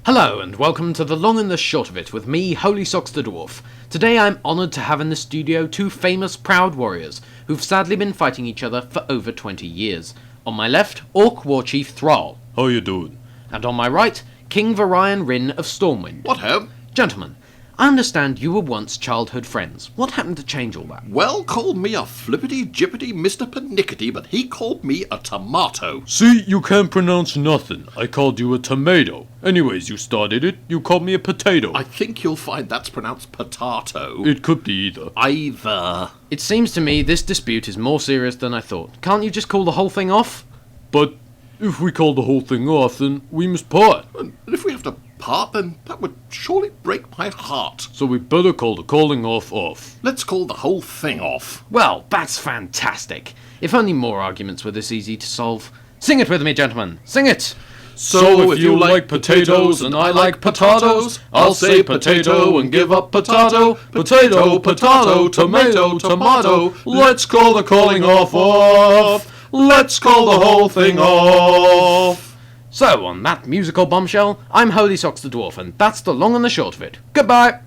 Hello and welcome to the long and the short of it with me, Holysocks the Dwarf. Today I'm honoured to have in the studio two famous proud warriors who've sadly been fighting each other for over 20 years. On my left, Orc War Chief Thrall. How you doing? And on my right, King Wrynn of Stormwind. What ho? Gentlemen, I understand you were once childhood friends. What happened to change all that? Well, called me a flippity-jippity Mr. Pernickety, but he called me a tomato. See, you can't pronounce nothing. I called you a tomato. Anyways, you started it. You called me a potato. I think you'll find that's pronounced potato. It could be either. Either. It seems to me this dispute is more serious than I thought. Can't you just call the whole thing off? But if we call the whole thing off, then we must part. And if we have to part, then that would surely break my heart. So we better call the calling off. Let's call the whole thing off. Well, that's fantastic. If only more arguments were this easy to solve. Sing it with me, gentlemen. Sing it! So if you like potatoes and I like potatoes, I'll say potato and give up potato. Potato, potato, tomato, tomato. Let's call the calling off. Let's call the whole thing off. So, on that musical bombshell, I'm Holysocks the Dwarf, and that's the long and the short of it. Goodbye!